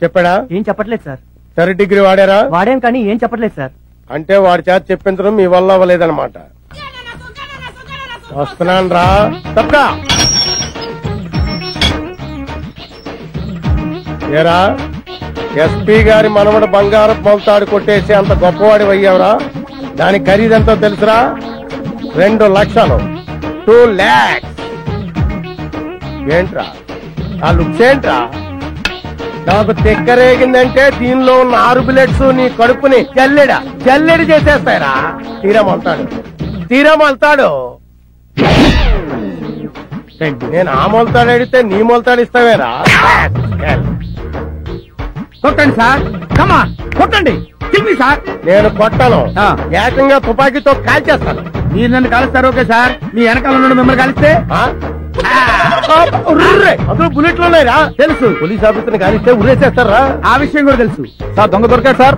చెప్పాడా? ఏం చెప్పట్లేదు సార్. సరే డిగ్రీ వాడారా? వాడాం కానీ ఏం చెప్పట్లేదు సార్. అంటే వాడి చేత చెప్పించడం మీ వల్ల అవ్వలేదన్నమాట. వస్తున్నాను రా. తప్ప ఏరా, ఎస్పీ గారి మనవడు బంగారం మొలతాడు కొట్టేసి అంత గొప్పవాడి అయ్యావురా. దాని ఖరీదంతో తెలుసురా? 2 లక్షలు. 2 lakhs. ఏంట్రా ఆ లుక్స్ ఏంట్రా? నాకు తెక్కరేగిందంటే దీనిలో ఉన్న 6 బుల్లెట్స్ నీ కడుపుని జల్లెడి చేసేస్తాయిరా. తీరా మొలతాడు. నేను ఆ మొలతాడు అడిగితే నీ మొలతాడు ఇస్తావేరా? కొట్టండి సార్, కమాన్ కొట్టండి సార్. నేను కొట్టను, ఏకంగా తుపాకీతో కాల్చేస్తాను. మీరు నన్ను కాలుస్తారు ఓకే సార్, మీ వెనకాల నుండి మిమ్మల్ని కలిస్తే అందులో బుల్లెట్లు ఉన్నాయిరా. తెలుసు, పోలీస్ ఆఫీసర్ని కాలిస్తే ఉరేసేస్తారా? ఆ విషయం కూడా తెలుసు సార్. దొంగ దొరికాడు సార్.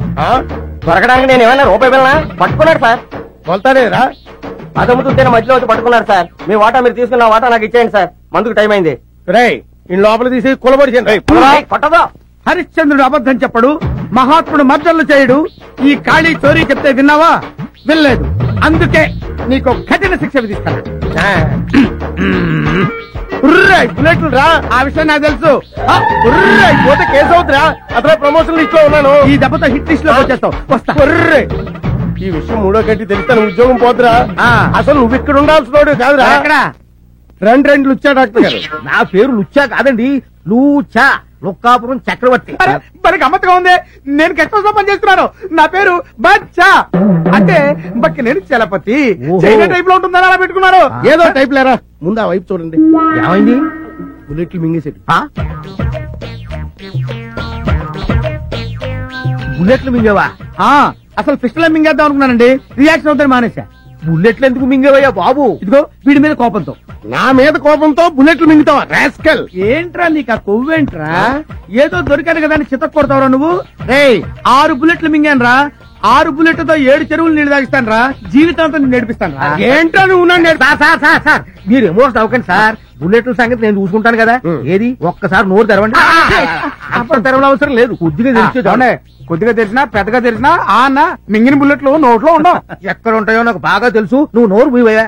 దొరకడానికి నేను ఏమైనా రూపాయి వెళ్ళనా? పట్టుకున్నాడు సార్. మొలతాడేరా? అదమ్ముతుంటేనే మధ్యలో వచ్చి పట్టుకున్నాడు సార్. మీ వాటా మీరు తీసుకున్న వాటా నాకు ఇచ్చేయండి సార్, మందుకు టైం అయింది. రేయ్ ఈ లోపల తీసి కులబడిచండి. కొట్టదో. హరిశ్చంద్రుడు అబద్ధం చెప్పడు, మహాత్ముడు మర్డర్లు చేయడు. ఈ ఖాళీ చోరీ చెప్తే విన్నావా? వినలేదు. అందుకే నీకు కఠిన శిక్ష విధిస్తాను. బుల్లెట్లు రా. ఆ విషయం నాకు తెలుసు. పోతే కేసు అవుతురా. అసలు ప్రమోషన్ లిస్ట్ లో ఉన్నాను. ఈ దెబ్బతో హిట్ లిస్ట్ లో వచ్చేస్తావు. వస్తా. ఈ విషయం 3వ గంట తెలిస్తే ఉద్యోగం పోతురా. అసలు నువ్వు ఇక్కడ ఉండాల్సిన కాదురా. ఎక్కడ? రెండు లుచ్చా డాక్టర్ గారు. నా పేరు లుచ్చా కాదండి, లూచా, లుక్కాపురం చక్రవర్తి. మరి గమ్మత్తుగా ఉంది. నేను గెస్ట్ పని చేస్తున్నాను. నా పేరు బచ్చా, అంటే బక్కి నేను చలపతి. చైనా టైప్ లో ఉంటుందని అలా పెట్టుకున్నారు. ఏదో టైప్ లేరా. ముందు ఆ వైపు చూడండి. ఏమైంది? బుల్లెట్లు మింగేసేది. బుల్లెట్లు మింగేవా? అసలు పిస్టల్ మింగేద్దాం అనుకున్నానండి, రియాక్షన్ అవుతాను మానేసా. బుల్లెట్లు ఎందుకు మింగేవయ్యా బాబు? ఇదిగో వీడి మీద కోపంతో. నా మీద కోపంతో బుల్లెట్లు మింగుతావా రాస్కల్? ఏంట్రా నీకు ఆ కొవ్వేంట్రా? ఏదో దొరికాను కదా అని చితక్ కొడతావురా నువ్వు. రేయ్ 6 బుల్లెట్లు మింగాను రా. 6 బుల్లెట్లతో 7 చెరువులు నీళ్ళు తాగిస్తాను రా. జీవితాంతం నేను నేర్పిస్తాను రా. ఏంట్రా నువ్వు? సార్ మీరు ఎమోషన్ అవ్వకండి సార్. బుల్లెట్ల సంగతి నేను చూసుకుంటాను కదా. ఏది ఒక్కసారి నోరు తెరవండి. అప్పుడు తెరవడం అవసరం లేదు, కొద్దిగా తెలిసి. కొద్దిగా తెలిసినా పెద్దగా తెలిసినా అన్న మింగిన బుల్లెట్లు నోట్లో ఉండవు. ఎక్కడ ఉంటాయో నాకు బాగా తెలుసు. నువ్వు నోరు మూయవయ్యా.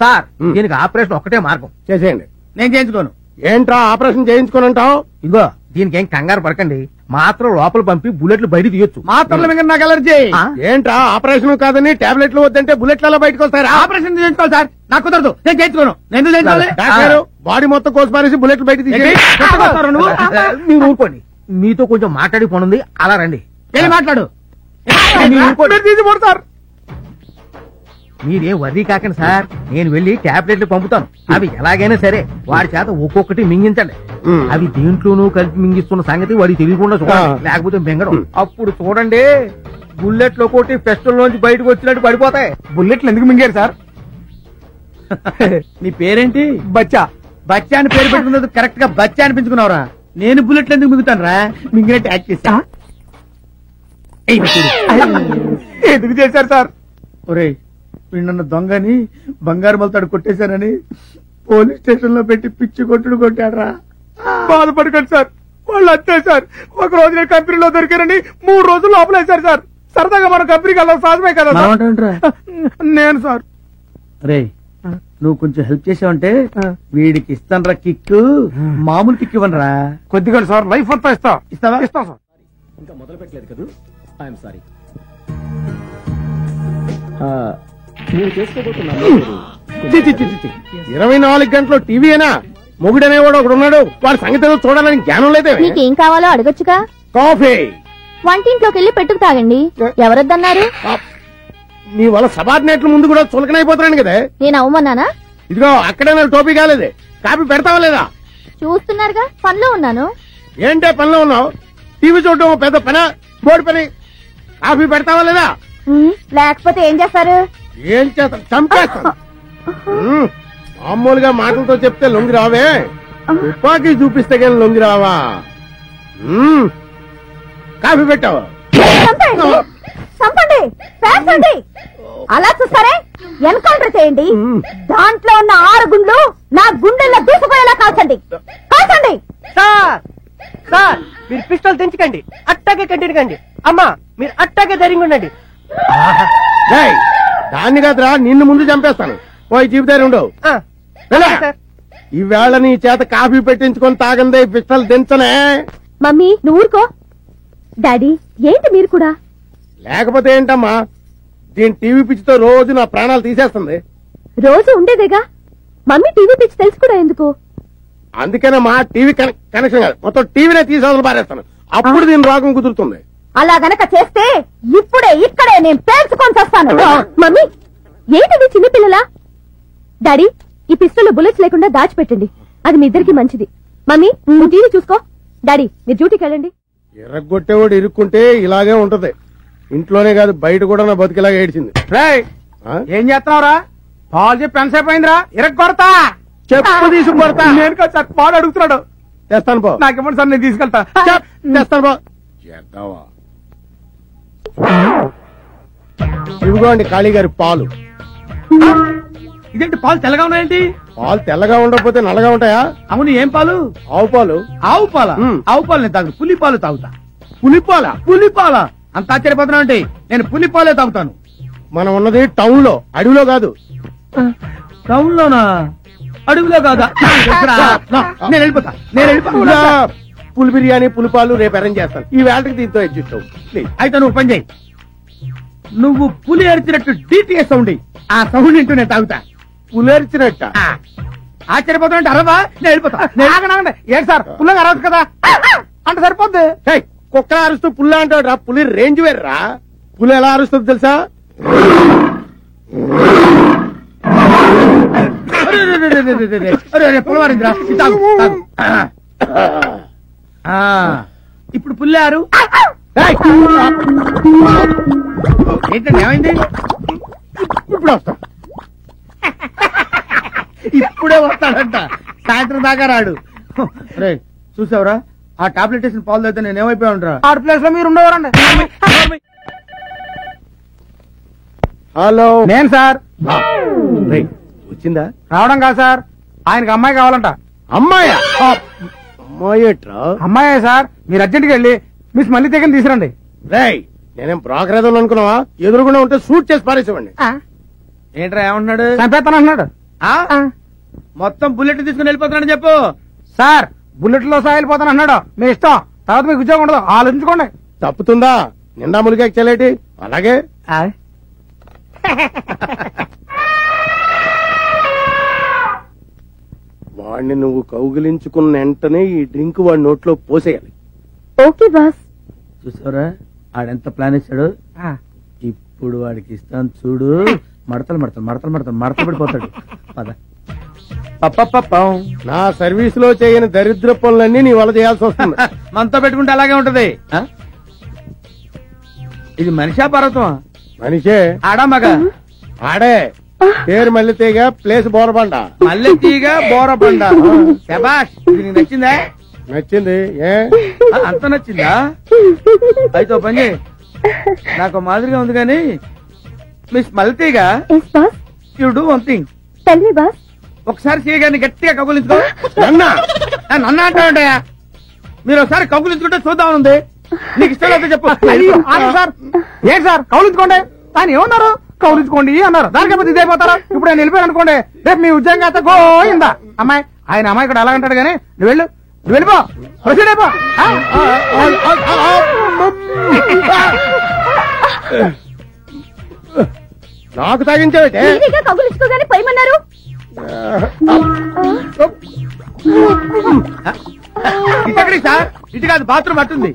సార్ దీనికి ఆపరేషన్ ఒక్కటే మార్గం. చేసేయండి. నేను చేయించుకోను. ఏంట్రా ఆపరేషన్ చేయించుకోనంటావు? ఇగో దీనికి ఏం కంగారు పడకండి. మాత్రం లోపల పంపి బుల్లెట్లు బయట తీయొచ్చు. మాత్రలు మింగ నాకు అలర్జీ. ఏంట్రా ఆపరేషన్ కాదని టాబ్లెట్లు వద్దంటే బుల్లెట్లు అలా బయటకు వస్తారా? ఆపరేషన్ చేయించుకోవాలి సార్. నాకు కుదరదు, నేను చేయించుకోను. నేను చేయించుకోవాలి. బాడీ మొత్తం కోసి పారేసి బుల్లెట్లు బయట తీసి మీరు ఊరుకోండి. మీతో కొంచెం మాట్లాడి పోనుంది, అలా రండి. వెళ్ళి మాట్లాడు. సార్ మీరేం వర్రీ కాకండి సార్. నేను వెళ్లి టాబ్లెట్లు పంపుతాను. అవి ఎలాగైనా సరే వాడి చేత ఒక్కొక్కటి మింగించండి. అవి దేంట్లోనూ కలిపి మింగిస్తున్న సంగతి వాడికి తెలియకుండా చూడండి, లేకపోతే మింగడం. అప్పుడు చూడండి బుల్లెట్లు కొట్టి పెస్టల్ నుంచి బయటకు వచ్చినట్టు పడిపోతాయి. బుల్లెట్లు ఎందుకు మింగారు సార్? నీ పేరేంటి? బచ్చా. బచ్చా అని పేరు పెట్టుకున్నది కరెక్ట్ గా బచ్చా అనిపించుకున్నావురా. నేను బుల్లెట్లు ఎందుకు మింగుతాను రా? మింగినట్టు యాక్ట్ చేశా. ఎందుకు చేశారు సార్? ఒరే వీళ్ళన్న దొంగని బంగారు మలతాడు కొట్టేశారని పోలీస్ స్టేషన్ లో పెట్టి పిచ్చి కొట్టుడు కొట్టాడరా. బాధపడకండి సార్, వాళ్ళు అంతే సార్. ఒక రోజు నేను కంపెనీలో దొరికారని 3 రోజులు లోపలేశారు సార్. సరదాగా మన కంపెనీకి వెళ్ళాలి సాధమే కదా. నేను సార్ రే నువ్వు కొంచెం హెల్ప్ చేసావంటే వీడికి ఇస్తానరా కిక్. మామూలు కిక్ ఇవ్వనరా, కొద్దిగా సార్. లైఫ్ అంతా ఇస్తావా? ఇస్తా సార్. ఇంకా మొదలు పెట్టలేదు కదా. I'm sorry. 24 గంటలు టీవీనా? మొగుడనేవాడు ఒకడు ఉన్నాడు, వాడి సంగతి చూడాలని జ్ఞానం లేదే. మీకేం కావాలో అడగొచ్చుగా. కాఫీ వంటింట్లోకి వెళ్ళి పెట్టుకు తాగండి. ఎవరొద్దన్నారు? నీ వల్ల సబార్డినేట్ల ముందు కూడా చులకనైపోతున్నాను కదా. నేను అవమన్నానా? ఇదిగో అక్కడే నాకు టోపీ కాలేదే. కాఫీ పెడతావా లేదా? చూస్తున్నారుగా పనిలో ఉన్నాను. ఏంటే పనిలో ఉన్నావు? టీవీ చూడటం పెద్ద పని, బోర్డు పని. కాఫీ పెడతావా లేదా? లేకపోతే ఏం చేస్తారు? ఏం చేస్తా? చంపేస్తాను. మామూలుగా మాటలతో చెప్తే లొంగి రావే, తుపాకీ చూపిస్తే కానీ లొంగి రావా? కాఫీ పెట్టావా? చంపండి, పేర్చండి. అలా చూస్తారే, ఎన్కౌంటర్ చేయండి. దాంట్లో ఉన్న 6 గుండ్లు నా గుండెల్లో దూసుకుపోయేలా కాల్చండి. కాల్చండి. సార్ సార్ మీరు పిస్టల్ తెంచకండి, అట్టాగే కంటిన్యూ కండి. అమ్మా మీరు అట్టాగే ధైర్యంగా ఉండండి. రేయ్, దాన్ని కాదురా, నిన్ను ముందు చంపేస్తాను. పోయి జీవితాలు ఉండవు. సార్ ఈవేళ నీ చేత కాఫీ పెట్టించుకొని తాగందే పిస్టల్ దించనే. మమ్మీ నువ్వు ఊరుకో. డాడీ ఏంటి మీరు కూడా? లేకపోతే ఏంటమ్మా, దీని టీవీ పిచ్చితో రోజు నా ప్రాణాలు తీసేస్తుంది. రోజు ఉండేదేగా. మమ్మీ టీవీ పిచ్చి తెలుసు కూడా ఎందుకు? అందుకేనమ్మా టీవీ కనెక్షన్ కాదు, మొత్తం టీవీనే తీసేవలు పారేస్తాను. అప్పుడు దీని రోగం కుదురుతుంది. అలా గనక చేస్తే ఇప్పుడే ఇక్కడే నేను పేర్చుకొని వస్తాను. మమ్మీ ఏంటిది చిన్నపిల్లలా? డాడీ ఈ పిస్టల్లో బుల్లెట్స్ లేకుండా దాచిపెట్టండి, అది మీ ఇద్దరికి మంచిది. మమ్మీ నువ్వు టీవీ చూసుకో. డాడీ మీరు డ్యూటీకి వెళ్ళండి. ఎర్రగొట్టేవాడు ఇరుక్కుంటే ఇలాగే ఉంటది. ఇంట్లోనే కాదు బయట కూడా నా బతికిలాగా ఏడ్చింది. ఏం చేస్తున్నావురా? పాలు చెప్పి ఎంతసేపు అయిందిరా? ఇరగొడతా, చెప్పు తీసుకు కొడతా. నేను కాదు సార్, పాలు అడుగుతున్నాడు. తెస్తాను పో. నాకేమన్నా సార్, నేను తీసుకెళ్తా. తెస్తాను పో. చేద్దావా? ఇదిగోండి కాళీ గారి పాలు. ఇదేంటి పాలు తెల్లగా ఉన్నాయేంటి? పాలు తెల్లగా ఉండకపోతే నల్లగా ఉంటాయా? అవును, ఏం పాలు? ఆవు పాలు. ఆవు పాల? ఆవు పాలు నేను తాగు, పులి పాలు తాగుతా. పులిపాల? పులిపాల అంత ఆశ్చర్యపోతున్నా అంటే నేను పులిపాలే తాగుతాను. మనం ఉన్నది టౌన్ లో, అడవిలో కాదు. టౌన్ లోనా? అడవిలో కాదా? నేను వెళ్ళిపోతా, నేను వెళ్ళిపోతా. పులి బిర్యానీ పులిపాలు రేపు అరేంజ్ చేస్తాను. ఈ వేళకి దీంతో అడ్జస్ట్ అవ్వు ప్లీజ్. అయితే నువ్వు పని చేయి, నువ్వు పులి అరిచినట్టు డిటిఎస్ సౌండ్, ఆ సౌండ్ వింటూ నేను తాగుతా. పులేర్చినట్ట? ఆశ్చర్యపోతున్నా అరవా, నేను వెళ్ళిపోతా. ఏంటి సార్, పుల్లగా అరవచ్చు కదా అంటే సరిపోద్ది. కుక్క అరుస్తూ పుల్ల అంటాడు రా, పులి రేంజ్ వేర్రా. పులి ఎలా అరుస్తుంది తెలుసా? పులవారిందిరా, ఇప్పుడు పుల్లారు. ఏంటండి ఏమైంది? ఇప్పుడు వస్తా. ఇప్పుడే వస్తాడంట, సాయంత్రం దాకా రాడు. రే చూసావురా, ఆ టాబ్లెట్ వేసిన పాలు అయితే నేను ఏమైపోయి ఉంటా. ఆ ప్లేస్ లో మీరు ఉండేవారండి. హలో, నేను సార్. వచ్చిందా? రావడం కాదు సార్, ఆయనకి అమ్మాయి కావాలంట. అమ్మాయా? అమ్మాయేట్రా? అమ్మాయే సార్, మీరు అర్జెంట్కి వెళ్ళి మిస్ మళ్ళీ దగ్గర తీసుకురండి. రేయ్, నేనేం బ్రోకర్ ఏదో అనుకున్నావా? ఎదురుకుండా ఉంటే షూట్ చేసి పారేసేవాడిని. ఏంట్రా ఏమంటున్నాడు? చంపేస్తాను అంటున్నాడు. మొత్తం బుల్లెట్ తీసుకుని వెళ్ళిపోతున్నాడని చెప్పు. సార్ బుల్లెట్ లో సహా వెళ్ళిపోతాను అన్నాడు. మీ ఇష్టం, తర్వాత మీకు ఉద్యోగం ఉండదు, ఆలోచించుకోండి. తప్పుతుందా? నిండా ములిగా చెల్లేటి. అలాగే వాడిని నువ్వు కౌగిలించుకున్న వెంటనే ఈ డ్రింక్ వాడి నోట్లో పోసేయాలి. Okay boss. చూసారా ఆడెంత ప్లాన్ ఇస్తాడు. ఇప్పుడు వాడికి ఇస్తాను చూడు. మడతలు మడతలు మడతలు మడతలు మడతలు పడిపోతాడు. పద. నా సర్వీస్ లో చేయని దరిద్ర పనులన్నీ నీ వల్ల చేయాల్సి వస్తుంది. మనతో పెట్టుకుంటే అలాగే ఉంటది. ఇది మనిషా పర్వతమా? మనిషే. ఆడా మగ? ఆడే. పేరు మల్లె తీగ, ప్లేస్ బోరబండ. మల్లె తీగ బోరబండ. శబాష్, ఇది నీకు నచ్చిందా? నచ్చింది. ఏ అంత నచ్చిందా? అయితే ఓ పని చేయి, నాకు మాదిరిగా ఉంది కానీ miss Malletheega, you do one thing. Tell me boss. ఒకసారి చేయగానే గట్టిగా కౌగులించుకో. నన్ను అంటావుంటాయా? మీరు ఒకసారి కౌగులించుకుంటే చూద్దామనుంది. నీకు ఇష్టం అయితే చెప్పు. సార్ ఏంటి సార్ కౌలించుకోండి. ఆయన ఏమన్నారు? కౌలించుకోండి అన్నారు. దానికైతే ఇదైపోతారా? ఇప్పుడు నేను వెళ్ళిపోయాను అనుకోండి, రేపు మీ ఉద్యోగం అయితే గోయిందా. అమ్మాయి ఆయన అమ్మాయి కూడా అలాగంటాడు కానీ నువ్వు వెళ్ళు, నువ్వు వెళ్ళిపో, ప్రొసీడ్ అయిపో. నాకు తాగించావే? కౌగులించుకోగానే పోయమన్నారు. ఇటెక్కడికి సార్? ఇటు కాదు, బాత్రూమ్ అట్టుంది.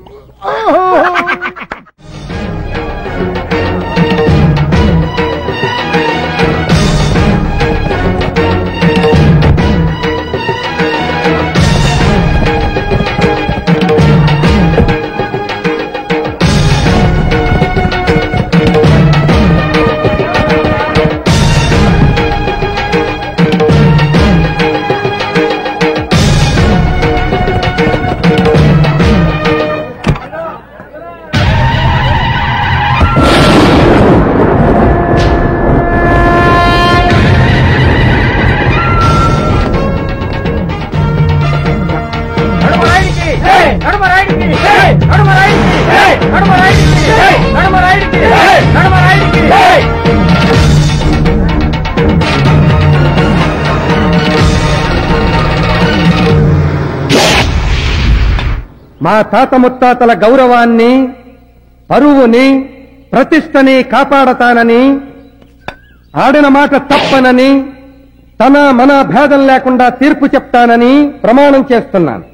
మా తాత ముత్తాతల గౌరవాన్ని, పరువుని, ప్రతిష్టని కాపాడతానని, ఆడిన మాట తప్పనని, తన మన భేదం లేకుండా తీర్పు చెప్తానని ప్రమాణం చేస్తున్నాను.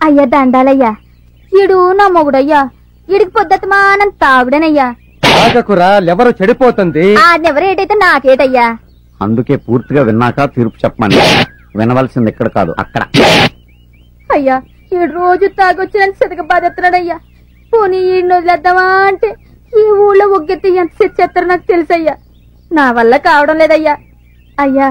అయ్యా దండాలయ్యా, ఈడు నా మొగుడయ్యా, ఈడికి పొద్దుమానం తాగుడనయ్యా. తాగకురా, ఎవరు చెడిపోతుంది. ఆడెవరేటైతే నాకేటయ్యా. అందుకే పూర్తిగా విన్నాక తీర్పు చెప్పమని. వినవలసింది ఇక్కడ కాదు, అక్కడ. అయ్యా, ఈడు రోజు తాగొచ్చి నన్ను సితక బాధెత్తున్నాడయ్యా. పోనీ ఈడిని వదిలేద్దామా అంటే ఈ ఊళ్ళో ఒగ్గెత్తి ఎంత సెచ్చేస్తారో నాకు తెలుసయ్యా. నా వల్ల కావడం లేదయ్యా. అయ్యా,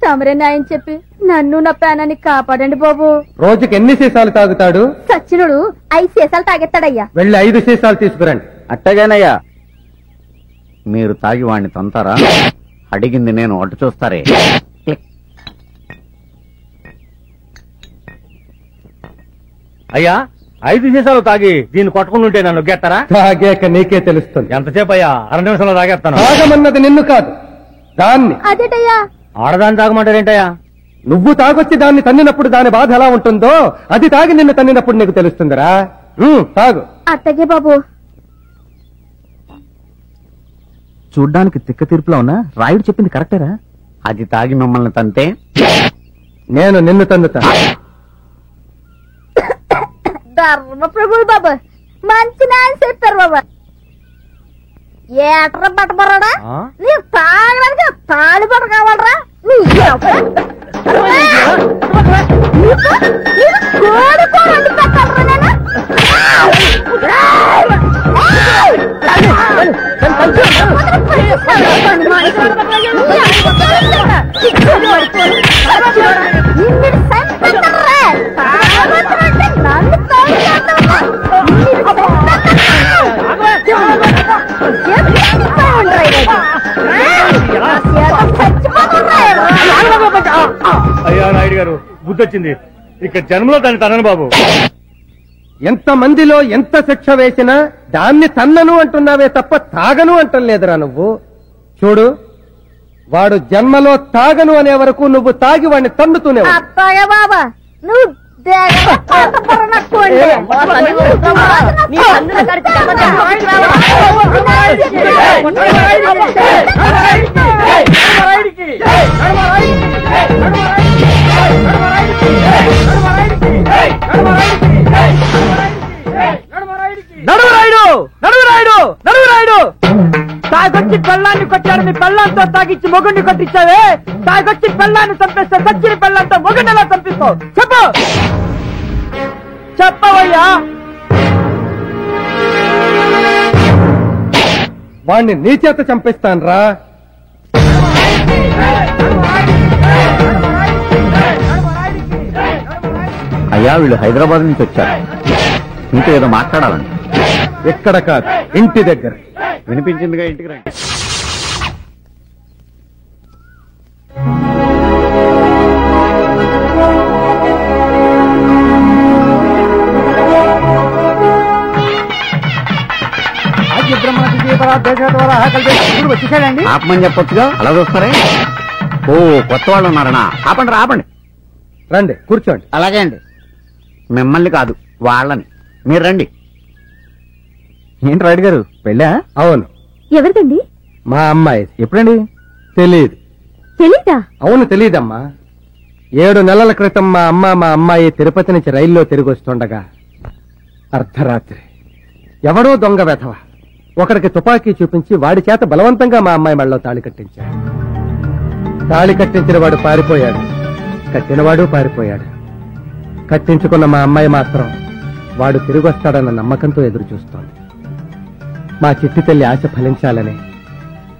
తమరే న్యాయం చెప్పి నన్ను నా ప్రాణాన్ని కాపాడండి బాబు. రోజుకి ఎన్ని సీసాలు తాగుతాడు? సచ్చినుడు 5 సీసాలు తాగెత్తాడయ్యా. వెళ్ళి 5 సీసాలు తీసుకురండి. అట్టగానయ్యా. మీరు తాగి వాణ్ణి తంతారా? అడిగింది నేను, అటు చూస్తారే. అయ్యా, 5 సీసాలు తాగి దీన్ని కొట్టుకుంటుంటే నన్ను గెత్తారా? తాగాక నీకే తెలుస్తుంది. ఎంతసేపు అయ్యా? 2 నిమిషంలో తాగేస్తాను. తాగమన్నది నిన్ను కాదు, దాన్ని. అదేటయ్యా? ఆడదాన్ని తాగమంటారేంటయ్యా? నువ్వు తాగొచ్చి దాన్ని తన్నినప్పుడు దాని బాధ ఎలా ఉంటుందో అది తాగి నిన్ను తన్నినప్పుడు నీకు తెలుస్తుందిరా. తాగు. అత్తగే బాబు. చూడ్డానికి తిక్క తీర్పులో ఉన్నా రాయుడు చెప్పింది కరెక్టేరా? అది తాగి మిమ్మల్ని తంతే నేను నిన్ను తన్నుతా. ధర్మ ప్రభులు బాబు, మంచి న్యాయం చెప్పారు బాబా. ఏట్ర పట్టబరాడా? నీ తాగడానికి తాళి పట్ట కావాలరా? కోడి కూర వండి పెట్టాలరా అయ్యా నాయుడు గారు, బుద్ధి వచ్చింది. ఇక్కడ జన్మలో దాన్ని తనను బాబు. ఎంత మందిలో ఎంత శిక్ష వేసినా దాన్ని తన్నను అంటున్నావే తప్ప తాగను అంటం లేదురా నువ్వు. చూడు, వాడు జన్మలో తాగను అనే వరకు నువ్వు తాగి వాడిని తన్నుతూనే ఉన్నావు. అత్తగా బాబా, నువ్వు తాగొచ్చి పెళ్ళాన్ని కొట్టాడు, నీ పెళ్ళాంతో తాగిచ్చి మొగుడిని కొట్టించావే. తాగొచ్చి పెళ్ళాన్ని చంపేస్తే సచ్చిన పెళ్ళంతో మొగుడిని ఎలా చంపిస్తావు? చెప్పు, చెప్పవయ్యా. వాణ్ణి నీ చేత చంపిస్తాను రా. అయ్యా, వీళ్ళు హైదరాబాద్ నుంచి వచ్చారు. మీతో ఏదో మాట్లాడాలండి. ఎక్కడ కాదు, ఇంటి దగ్గర. వినిపించిందిగా, ఇంటికి రండి. వచ్చేసాడండి. ఆపమని చెప్పొచ్చుగా, అలా చూస్తారే. ఓ, కొత్త వాళ్ళు ఉన్నారనా? ఆపండి, ఆపండి. రండి, కూర్చోండి. అలాగే అండి. మిమ్మల్ని కాదు, వాళ్ళని. మీరు రండి. ఏంటి రాయుడు గారు, పెళ్ళా? అవును, ఎవరిదండి? మా అమ్మాయి. ఎప్పుడండి? తెలీదు. తెలీదా? అవును, తెలీదమ్మా. 7 నెలల క్రితం మా అమ్మాయి తిరుపతి నుంచి రైల్లో తిరిగి వస్తుండగా అర్ధరాత్రి ఎవడో దొంగ వెధవ ఒకడికి తుపాకీ చూపించి వాడి చేత బలవంతంగా మా అమ్మాయి మెడలో తాళి కట్టించాడు. తాళి కట్టించిన వాడు పారిపోయాడు, కట్టినవాడు పారిపోయాడు. కట్టించుకున్న మా అమ్మాయి మాత్రం వాడు తిరిగి వస్తాడన్న నమ్మకంతో ఎదురు చూస్తోంది. మా చిట్టి తల్లి ఆశ ఫలించాలని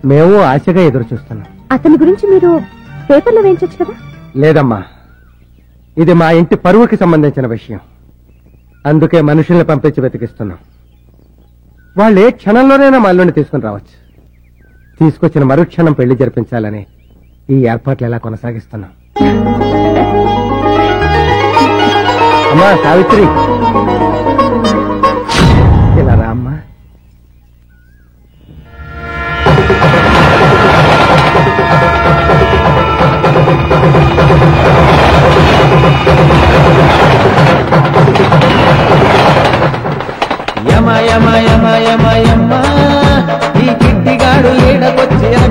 మేము ఆశగా ఎదురు చూస్తున్నాం. అతని గురించి మీరు పేపర్లో వేయించొచ్చు కదా? లేదమ్మా, ఇది మా ఇంటి పరువుకి సంబంధించిన విషయం. అందుకే మనుషుల్ని పంపించి వెతికిస్తున్నాం. వాళ్ళు ఏ క్షణంలోనైనా మా అల్లుడిని తీసుకుని రావచ్చు. తీసుకొచ్చిన మరుక్షణం పెళ్లి జరిపించాలని ఈ ఏర్పాట్లు ఎలా కొనసాగిస్తున్నాం. అమ్మా సావిత్రి, ఇలా రా అమ్మా.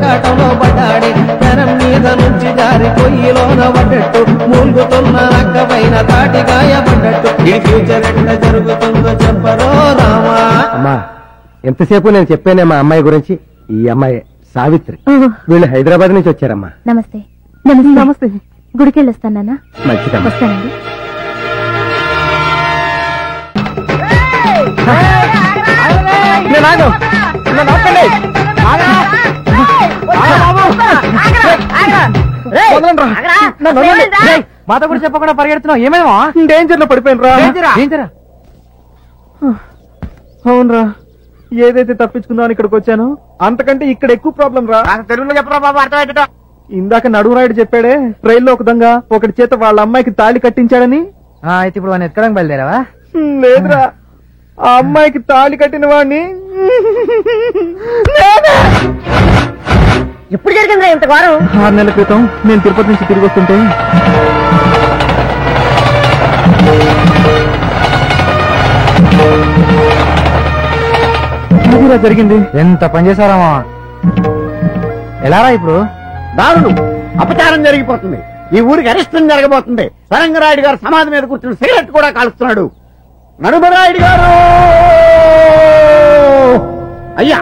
పేకాటంలో పడ్డాడే జనం మీద నుంచి జారి పొయ్యిలోన పడ్డట్టు మూలుగుతున్న రక్కపైన తాటి గాయపడ్డట్టు ఈ ఫ్యూచర్ ఎట్లా జరుగుతుందో చెప్పరో రామా. అమ్మా ఎంతసేపు నేను చెప్పానే మా అమ్మాయి గురించి. ఈ అమ్మాయి సావిత్రి. వీళ్ళు హైదరాబాద్ నుంచి వచ్చారమ్మా. నమస్తే. నమస్తే. గుడికి వెళ్ళొస్తానా? మంచిదమ్మా. వస్తానండి. మాతో కూడా చెప్పకుండా పరిగెడుతున్నావు, ఏమేమో డేంజర్ లో పడిపోయిన రా. అవునరా, ఏదైతే తప్పించుకుందామని ఇక్కడికి వచ్చానో అంతకంటే ఇక్కడ ఎక్కువ ప్రాబ్లం రా. తెలుగులో చెప్పరా బాబు, అర్థమవుతుందా? ఇందాక నడువురాయుడు చెప్పాడే ట్రైన్ లో ఒక దొంగ ఒకటి చేత వాళ్ళ అమ్మాయికి తాళి కట్టించాడని. అయితే ఇప్పుడు వాడిని ఎక్కడానికి బయలుదేరావా? లేదురా, ఆ అమ్మాయికి తాళి కట్టిన వాడిని ఎప్పుడు జరిగిందిరా ఇంత వారం? 6 నెలల క్రితం నేను తిరుపతి నుంచి తిరిగి వస్తుంటే అదిరా జరిగింది. ఎంత పని చేశారామా? ఎలారా ఇప్పుడు? దారుణం, అపచారం జరిగిపోతుంది. ఈ ఊరికి అరిష్టం జరగబోతుంది. సరంగరాయుడు గారు సమాధి మీద కూర్చుని సిగరెట్ కూడా కాలుస్తున్నాడు. నడుమరాయుడు గారు అయ్యా,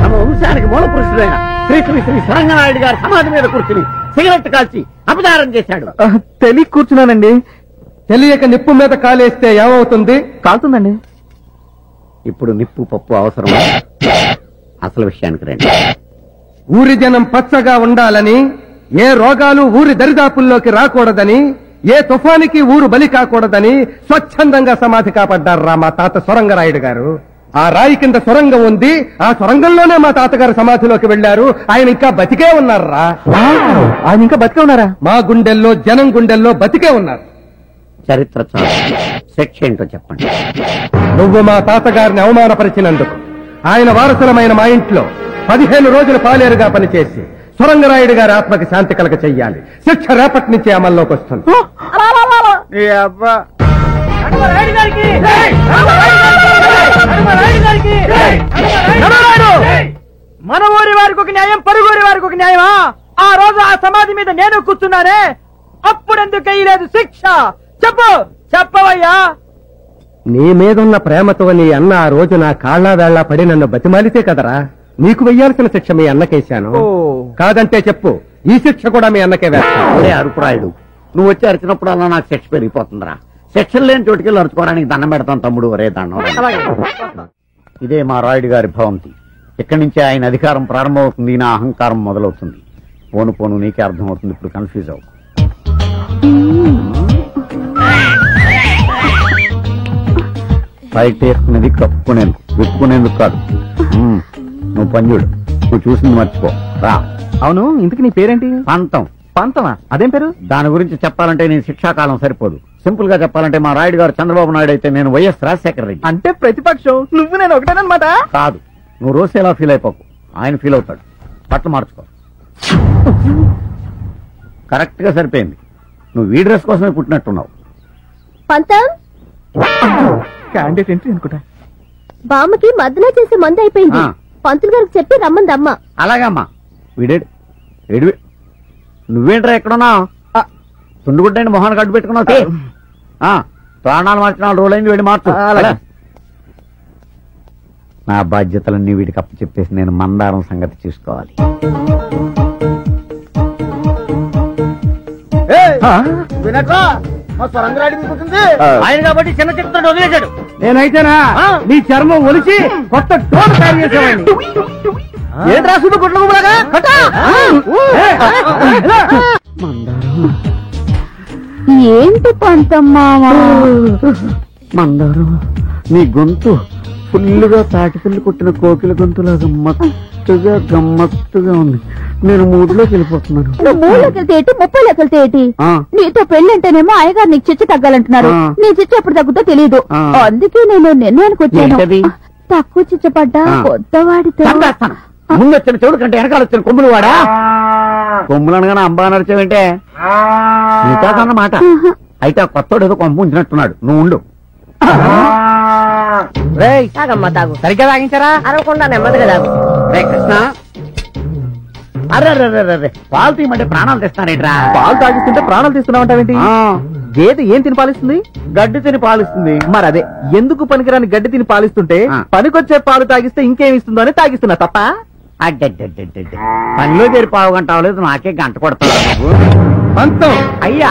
తమ వంశానికి మూల పురుషుడైన శ్రీ శ్రీ శ్రీ సరంగరాయుడు గారు సమాధి మీద కూర్చుని సిగరెట్ కాల్చి అపచారం చేశాడు. తెలియ కూర్చున్నానండి. తెలియక నిప్పు మీద కాలేస్తే ఏమవుతుంది? కాలుతుందండి. ఇప్పుడు నిప్పు పప్పు అవసరం. అసలు విషయానికి రండి. ఊరి జనం పచ్చగా ఉండాలని, ఏ రోగాలు ఊరి దరిదాపుల్లోకి రాకూడదని, ఏ తుఫానికి ఊరు బలి కాకూడదని స్వచ్ఛందంగా సమాధి కాపాడ్డారా మా తాత సొరంగరాయుడు గారు. ఆ రాయి కింద సొరంగం ఉంది. ఆ సొరంగంలోనే మా తాతగారు సమాధిలోకి వెళ్లారు. ఆయన ఇంకా బతికే ఉన్నారా? ఆయన ఇంకా బతికే ఉన్నారా? మా గుండెల్లో, జనం గుండెల్లో బతికే ఉన్నారు. చరిత్ర చాలు, శిక్ష ఏంటో చెప్పండి. నువ్వు మా తాతగారిని అవమానపరిచినందుకు ఆయన వారసులమైన మా ఇంట్లో 15 రోజులు పాలేరుగా పనిచేసి సొరంగరాయుడు గారి ఆత్మకి శాంతి కలగ చెయ్యాలి. శిక్ష రేపటి నుంచే అమల్లోకి వస్తుంది. మన ఊరి వారికి ఒక న్యాయం, పరుగురి వారికి ఒక న్యాయమా? ఆ రోజు ఆ సమాధి మీద నేను కూర్చున్నానే, అప్పుడెందుకు వేయలేదు శిక్ష? చెప్పు, చెప్పవయ్యా. నీ మీదున్న ప్రేమతో నీ అన్న ఆ రోజు నా కాళ్ళ వేళ్లా పడి నన్ను బతిమాలితే కదరా నీకు వెయ్యాల్సిన శిక్ష మీ అన్నకేశాను. కాదంటే చెప్పు, ఈ శిక్ష కూడా మీ అన్నకే వేస్తాను. ఒరే అరుపురాయుడు, నువ్వు వచ్చి అరిచినప్పుడు అలా నాకు శిక్ష పెరిగిపోతుందిరా. శిక్షలు లేని చోటుకెళ్ళి అరుచుకోవడానికి దండం పెడతాను తమ్ముడు. ఒరే దండం. ఇదే మా రాయుడు గారి భవంతి. ఇక్కడి నుంచే ఆయన అధికారం ప్రారంభమవుతుంది, నా అహంకారం మొదలవుతుంది. పోను పోను నీకే అర్థమవుతుంది. ఇప్పుడు కన్ఫ్యూజ్ అవ్వు. బయట వేసుకునేది కప్పుకునేందుకు, విప్పుకునేందుకు కాదు. నువ్వు పంజుడు, నువ్వు చూసింది మర్చిపో. రా. అవును, ఇంతకు నీ పేరేంటి? పంతం. పంతమా? అదేం పేరు? దాని గురించి చెప్పాలంటే నేను శిక్షాకాలం సరిపోదు. సింపుల్ గా చెప్పాలంటే మా రాయుడు గారు చంద్రబాబు నాయుడు అయితే నేను వైఎస్ రాజశేఖర రెడ్డి. అంటే ప్రతిపక్షం నువ్వు నేను ఒకటేనమాట. కాదు, నువ్వు రోజు ఎలా ఫీల్ అయిపోకు. ఆయన ఫీల్ అవుతాడు. బట్టలు మార్చుకో. కరెక్ట్ గా సరిపోయింది. నువ్వు ఈ డ్రెస్ కోసమే పుట్టినట్టున్నావు. పంతం, క్యాండిడేట్ ఎంట్రీ అనుకుంటా. బామ్మకి మద్దన చేసే మంది అయిపోయింది. పంతులు గారికి చెప్పి రమ్మందమ్మ. అలాగమ్మా. వీడేడు ఏడివి. నువ్వేంట్రా ఎక్కడున్నా? తుండుగుడ్డని మొహాన్ని కట్టు పెట్టుకున్నావు. ప్రాణాలు మార్చిన రోల్ అయింది. వీడి మార్చు. నా బాధ్యతలన్నీ వీడికి అప్పు చెప్పేసి నేను మందారం సంగతి చూసుకోవాలి. ఆయన కాబట్టి చిన్న చిత్రం వదిలేశాడు. నేనైతేనా నీ చర్మం ఒలిచి కొత్త టోన్ తయారు చేసేవాడిని. ఏం రాసుడు గుడ్ల గుబలాగా? ఏంటి పంతమ్మావా? మందారం, నీ గొంతు ఫుల్లుగా తాటిపిల్లి కొట్టిన కోకిల గొంతులాగా మత్తుగా గమ్మత్తుగా ఉంది. నేను మూడులోకి వెళ్ళిపోతున్నాను. నువ్వు 3 లెక్కలు తేటి 30 లెక్కలు తేటి. నీతో పెళ్ళంటేనేమో అయ్యగారు నీకు చిచ్చు తగ్గాలంటున్నారు. నీ చిచ్చు ఎప్పుడు తగ్గుతో తెలియదు. అందుకే నేను నిర్ణయానికి వచ్చాను. తక్కువ చిచ్చపడ్డా కొత్తవాడితో ముందు వచ్చిన చెవుడు కంటే వెనకాల వచ్చిన కొమ్ములు వాడా. కొమ్ములు అనగానే అంబా నడిచేవంటే నీకాదన్నమాట. అయితే ఆ కొత్తోడు ఏదో కొంప ఉంచినట్టున్నాడు. నువ్వు ఉండు. తాగమ్మా, తాగు. సరిగ్గా తాగించారా? అరవకుండా నెమ్మదిగా తాగు. రే కృష్ణ, అరే పాలు తీయమంటే ప్రాణాలు తెస్తానేట్రా. పాలు తాగిస్తుంటే ప్రాణాలు తీస్తున్నావంటావేంటి? గేదె ఏం తిని పాలిస్తుంది? గడ్డి తిని పాలిస్తుంది. మరి అదే ఎందుకు పనికిరాని గడ్డి తిని పాలిస్తుంటే పనికొచ్చే పాలు తాగిస్తే ఇంకేమిస్తుందో అని తాగిస్తున్నా తప్ప. అడ్డడ్డడ్డడ్డ పనిలో చేరి పావు గంట అవ్వలేదు, నాకే గంట కొడతావు పంతం. అయ్యా.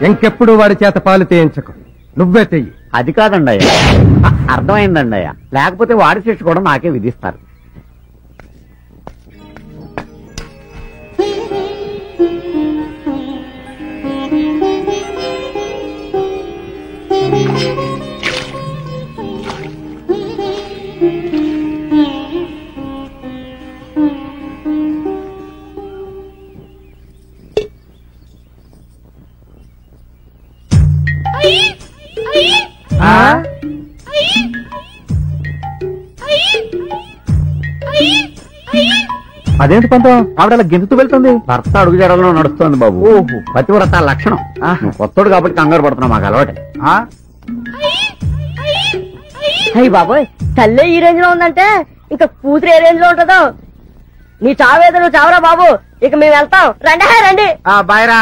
ఇంకెప్పుడు వాడి చేత పాలు తీయించకు, నువ్వే తెయ్యి. అది కాదండి అయ్యా, అర్థమైందండి అయ్యా. లేకపోతే వాడి శిక్ష కూడా నాకే విధిస్తారు. అదేంటి పంతం, ఆవిడ గెంతుతూ వెళ్తుంది? భర్త అడుగు జడలో నడుస్తోంది బాబు. పతివ్రత లక్షణం. నువ్వు కొత్తోడు కాబట్టి కంగారు పడుతున్నావు, మాకు అలవాటే. అయ్యి బాబోయ్, తల్లే ఈ రేంజ్ లో ఉందంటే ఇంకా కూతురు ఏ రేంజ్ లో ఉంటుందో. నీ చావేదో నువ్వు చావరా బాబు, ఇక మేము వెళ్తాం. రండి రండి. బాయ్రా.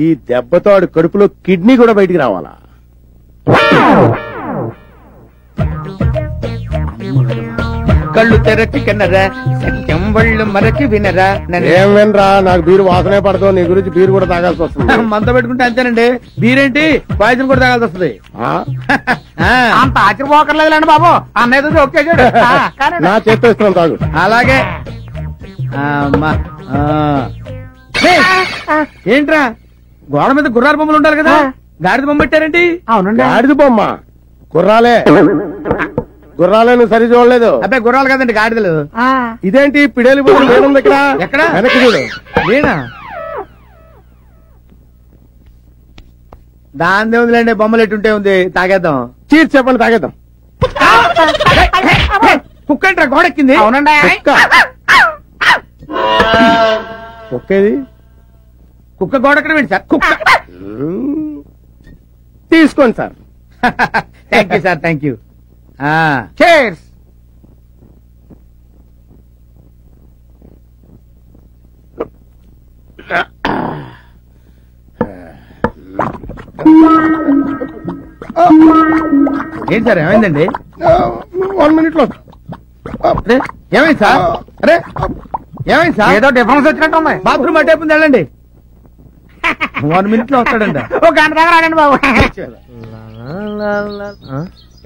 ఈ దెబ్బతో ఆడు కడుపులో కిడ్నీ కూడా బయటికి రావాలా? కళ్ళు తెరచి కిన్నరా, సత్యం వాళ్ళు మరచి వినరా. ఏం వినరా, నాకు బీరు వాసనే పడతావు. నీ గురించి బీరు కూడా తాగాల్సి వస్తుంది. మంత పెట్టుకుంటే అంతేనండి. బీరేంటి పాయసం కూడా తాగాల్సి వస్తుంది. అంత ఆశ్చర్యపోకర్లేదులేండి బాబు, అన్నయ్య ఓకే చూడు. నా చేత్తో ఇస్తున్నాను, తాగు. అలాగే. అమ్మా ఏంట్రా, గోడ మీద గుర్రాల బొమ్మలు ఉండాలి కదా, గాడిద బొమ్మ పెట్టారేంటి? అవునండి. గాడిద బొమ్మ గుర్రాలే. గుర్రాలే, నువ్వు సరి చూడలేదు. అబ్బాయి గుర్రాలు కదండి, గాడిదలు. ఇదేంటి పిడేలి బొమ్మ లేనుంది ఇక్కడ? ఎక్కడ? వెనక్కి చూడు. లేనా? దాని దేవుందిలేండి, బొమ్మలు ఎట్టుంటే ఉంది. తాగేద్దాం. చీర్ చెప్పండి, తాగేద్దాం. కుక్క ఏంట్రా గోడెక్కింది? అవునండి. ఒకేది కుక్క గోడెక్కడం ఏంటి సార్? కుక్క. తీసుకోండి sir. Thank you sir, thank you. Chairs. ఏంటి సార్, ఏమైందండి? 1 minute లో. అరే ఏమైంది సార్? అరే ఏమైంది సార్? ఏదో డిఫరెన్స్ వచ్చినట్టు ఉంది. బాత్రూమ్ అటే వెళ్ళండి. 1 minute లో వస్తాడండి. ఒక గంట దాకా రాడండి బాబు.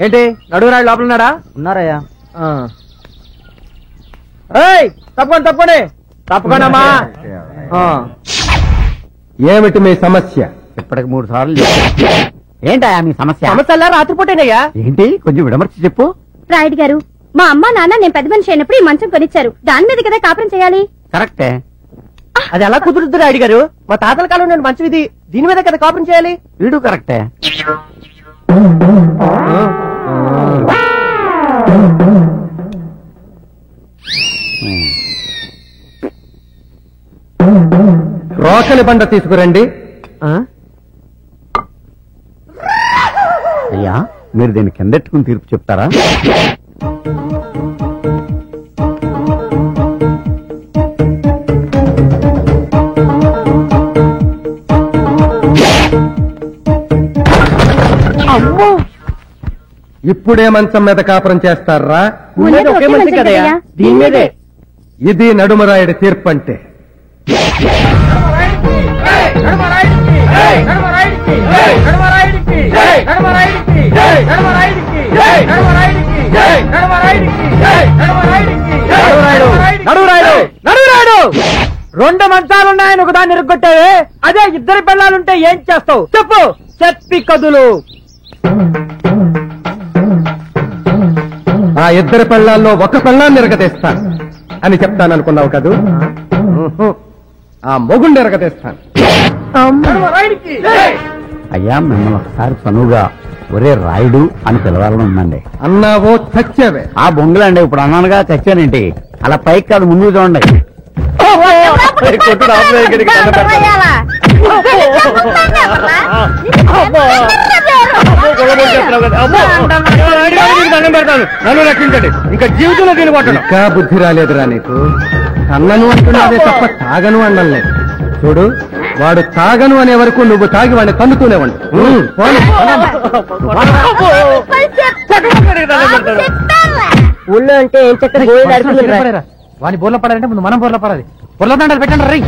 ఏంటి నడుగురాడు లోపల ఉన్నాడా? ఉన్నారయ్యా. తప్పండి తప్పండి తప్పకుండా. ఏమిటి మీ సమస్య? ఇప్పటికి 3 సార్లు ఏంటయా మీ సమస్య? సమస్యలా రాత్రిపూటేనయ్యా. ఏంటి కొంచెం విడమర్చి చెప్పు. రాయుడు గారు, మా అమ్మ నాన్న నేను పెద్ద మనిషి అయినప్పుడు ఈ మంచం కొనిచ్చారు. దాని మీద కదా కాపురం చేయాలి. కరెక్టే. అది ఎలా కుదురుద్దు రాయుడు గారు? మా తాతల కాలం నేను మంచం ఇది, దీని మీద కదా కాపురం చేయాలి. వీడు కరెక్టే. రోకలి బండ తీసుకురండి. అయ్యా, మీరు దీన్ని కిందెట్టుకుని తీర్పు చెప్తారా? ఇప్పుడే మంచం మీద కాపురం చేస్తారా? ఉన్నది ఒకే మంచం కదయ్యా. దీని మీదే. ఇది నడుమరాయుడి తీర్పు అంటే. రెండు మంచాలున్నాయని ఒకదాన్ని ఇరుగ్గొట్టావే, అదే ఇద్దరు పిల్లలుంటే ఏం చేస్తావు చెప్పు. చెప్పి కదులు. ఆ ఇద్దరు పెళ్ళాల్లో ఒక పెళ్ళాన్ని ఎరగతేస్తాను అని చెప్తాననుకున్నావు కదూ? ఆ మొగుండి ఎరగతేస్తాను. అయ్యా, మిమ్మల్ని ఒకసారి చనువుగా ఒరే రాయుడు అని పిలవాలని ఉందండి. అన్నావో చచ్చావే. ఆ బొంగులండి, ఇప్పుడు అన్నానుగా చచ్చానేంటి. అలా పైకి కాదు, ముందు చూడండి. కొట్టుడు నన్ను రక్షించండి. ఇంకా జీవితంలో దీని కొట్టను. ఇంకా బుద్ధి రాలేదురా నీకు? కన్నను అంటున్నావే తప్ప తాగను అనడం లేదు. చూడు, వాడు తాగను అనే వరకు నువ్వు తాగి వాడిని తన్నుతూనే ఉండు. ఊళ్ళో అంటే ఏం చక్కర వాని బోర్ల పడాలంటే ముందు మనం బోర్ల పడాలి. బోర్ల దండాలు పెట్టండి రై.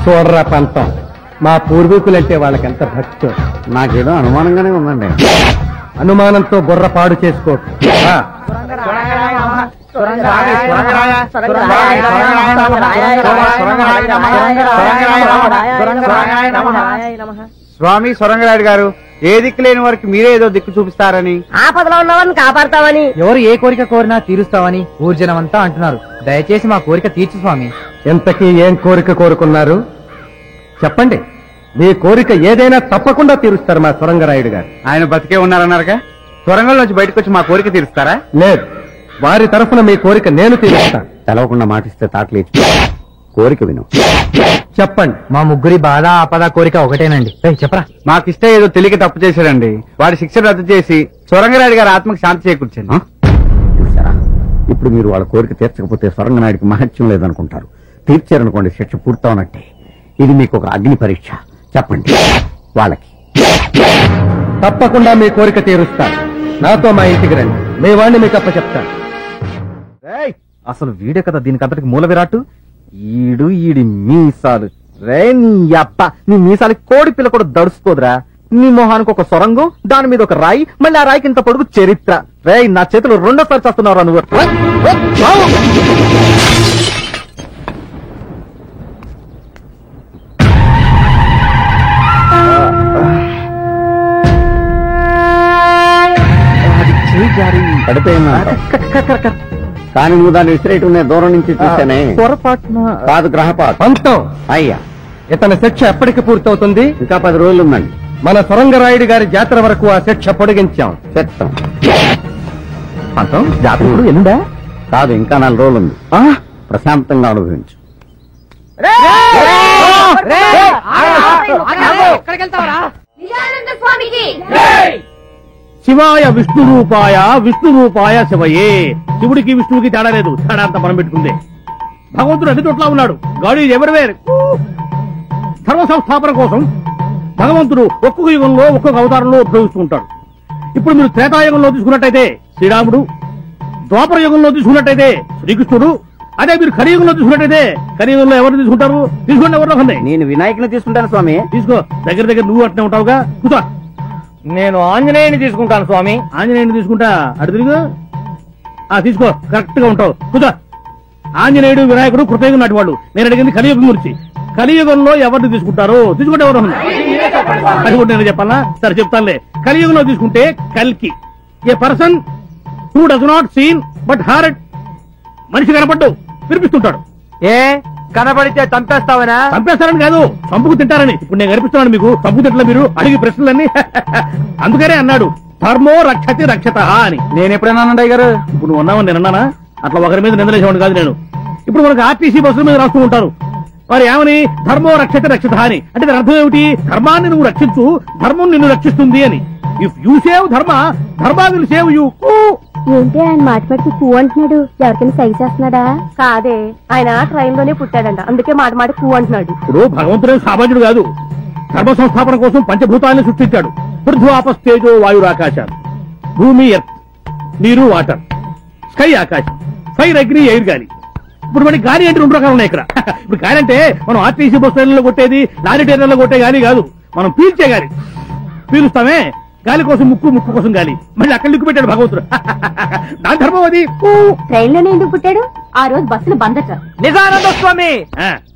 చూడరా పంతం, మా పూర్వీకులంటే వాళ్ళకెంత భక్తి. నాకేదో అనుమానంగానే ఉందండి. అనుమానంతో బుర్ర పాడు చేసుకో. స్వామి సొరంగరాయుడు గారు, ఏ దిక్కు లేని వారికి మీరే ఏదో దిక్కు చూపిస్తారని, ఆపదలో ఉన్నవారిని కాపాడతామని, ఎవరు ఏ కోరిక కోరినా తీరుస్తామని ఊర్జనం అంతా అంటున్నారు. దయచేసి మా కోరిక తీర్చు స్వామి. ఎంతకీ ఏం కోరిక కోరుకున్నారు చెప్పండి. మీ కోరిక ఏదైనా తప్పకుండా తీరుస్తారు మా సొరంగరాయుడు గారు. ఆయన బతికే ఉన్నారన్నారుగా, సొరంగంలోంచి బయటకు వచ్చి మా కోరిక తీరుస్తారా? లేదు, వారి తరఫున మీ కోరిక నేను తీరుస్తాను. తెలవకుండా మాటిస్తే తాటలేచి కోరిక విను. చెప్పండి. మా ముగ్గురి బాధ ఆపద కోరిక ఒకటేనండి. చెప్పరా. మాకిష్ట ఏదో తెలియక తప్పు చేశాడండి. వాడి శిక్ష రద్దు చేసి సొరంగరాయుడు గారి ఆత్మకు శాంతి చేకూర్చండి. చూసారా, ఇప్పుడు మీరు వాళ్ళ కోరిక తీర్చకపోతే సొరంగనాయుడికి మహత్యం లేదనుకుంటారు. తీర్చారనుకోండి, శిక్ష పూర్తవునట్టే. ఇది మీకు ఒక అగ్ని పరీక్ష. చెప్పండి వాళ్ళకి. తప్పకుండా మీ కోరిక తీరుస్తాను. నాతో మా ఇంటికి రండి, మీ వాడిని మీకు అప్ప చెప్తాను. అసలు వీడే కదా దీనికి అంతటికి మూల విరాట్టు. ఈడి మీసాలు రే, నీ అప్ప నీ మీసాలకి కోడి పిల్ల కూడా దడుచుకోదురా. నీ మొహానికి ఒక సొరంగం, దాని మీద ఒక రాయి, మళ్ళీ ఆ రాయికి ఇంత పొడుగు చరిత్ర. రే, నా చేతులు రెండోసారి చేస్తున్నావురా నువ్వు. పడిపోయిందా? కానీ నువ్వు దాన్ని విసిరేయటం నేను దూరం నుంచి చూశానే. పొరపాటున కాదు, గ్రహపాటు. పంతం, అయ్యా, ఇతని శిక్ష ఎప్పటికి పూర్తవుతుంది? ఇంకా 10 రోజులు ఉందండి. మన సొరంగరాయుడు గారి జాతర వరకు ఆ శిక్ష పొడిగించాం. చెప్తాం. పంతం జాతకుడు ఎల్లుండా? కాదు, ఇంకా 4 రోజులు ఉంది. ప్రశాంతంగా అనుభవించు. శివాయ విష్ణు రూపాయ, విష్ణు రూపాయ శివయే. శివుడికి విష్ణువుకి తేడా లేదు, తేడా అంతా మనం పెట్టుకుందే. భగవంతుడు అన్ని చోట్ల ఉన్నాడు. God is everywhere. ధర్మ సంస్థాపన కోసం భగవంతుడు ఒక్కొక్క యుగంలో ఒక్కొక్క అవతారంలో ఉద్భవిస్తూ ఉంటాడు. ఇప్పుడు మీరు త్రేతాయుగంలో తీసుకున్నట్టయితే శ్రీరాముడు, ద్వాపర యుగంలో తీసుకున్నట్టయితే శ్రీకృష్ణుడు, అదే మీరు కలియుగంలో తీసుకున్నట్టయితే కలియుగంలో ఎవరు తీసుకుంటారు? తీసుకోండి, ఎవరిలో ఉంది. నేను వినాయకుని తీసుకుంటాను స్వామి. తీసుకో, దగ్గర దగ్గర నువ్వు అట్నే ఉంటావుగా. కూర్చో. నేను ఆంజనేయుని తీసుకుంటాను స్వామి. ఆంజనేయుని తీసుకుంటా, అటు తిరుగు. తీసుకో, కరెక్ట్ గా ఉంటావు. కూర్చో. ఆంజనేయుడు వినాయకుడు కృతయుగం నాటి వాళ్ళు. నేను అడిగింది కలియుగం గురించి. కలియుగంలో ఎవరిని తీసుకుంటారు? తీసుకుంటే ఎవరు? అది కూడా నేను చెప్పాలా? సరే చెప్తానులే. కలియుగంలో తీసుకుంటే కల్కి, a person who does not seen but heart. మనిషి కనపడ్డు వినిపిస్తుంటాడు. ఏ కనబడితే చంపేస్తావనా? చంపేస్తారని కాదు, చంపుకు తింటారని. ఇప్పుడు నేను కనిపిస్తున్నాను మీకు. చంపుకు తింటా మీరు అడిగి ప్రశ్నలన్నీ. అందుకనే అన్నాడు ధర్మో రక్షతి రక్షత అని. నేను ఎప్పుడైనా అన్నయ్య గారు? ఇప్పుడు నువ్వు అన్నావని నేను అన్నానా? అట్లా ఒకరి మీద నిందలేసేవాడు కాదు నేను. ఇప్పుడు మనకు ఆర్టీసీ బస్సుల మీద రాస్తూ ఉంటారు, మరి ఏమని? ధర్మో రక్షత రక్షత అని. అంటే దాని అర్థం ఏమిటి? ధర్మాన్ని నువ్వు రక్షించు, ధర్మం నిన్ను రక్షిస్తుంది అని. ఇఫ్ యూ సేవ్ ధర్మ, ధర్మ విల్ సేవ్ యూ. ఏంటి ఆయన మాట పెడితే పూ అంటున్నాడు? ఎవరికైనా సైజ్ చేస్తున్నాడా? కాదే, ఆయన ట్రైన్ లోనే పుట్టాడంట, అందుకే మాట మాట పూ అంటున్నాడు. ఇప్పుడు భగవంతుడే సామాన్యుడు కాదు. ధర్మ సంస్థాపన కోసం పంచభూతాలను సృష్టించాడు. పృథ్వీ ఆపస్తేజో వాయురాకాశాలు. భూమి ఎర్త్, నీరు వాటర్, స్కై ఆకాశం, ఫైర్ అగ్ని ఎయిర్ గాలి. ఇప్పుడు మనకి గాలి అంటే 2 రకాలు ఉన్నాయి ఇక్కడ. ఇప్పుడు గాలి అంటే మనం ఆర్టీసీ బస్ ట్రైన్లో కొట్టేది, లారీ ట్రైన్లో కొట్టే గాలి కాదు, మనం పీల్చే గాలి. పీలుస్తామే, గాలి కోసం ముక్కు, ముక్కు కోసం గాలి. మళ్ళీ అక్కడ లిక్కు పెట్టాడు భగవంతుడు. దాని ధర్మం అది. ట్రైన్ లోనే ఎందుకు పుట్టాడు? ఆ రోజు బస్సులు బందట. నిజానంద స్వామి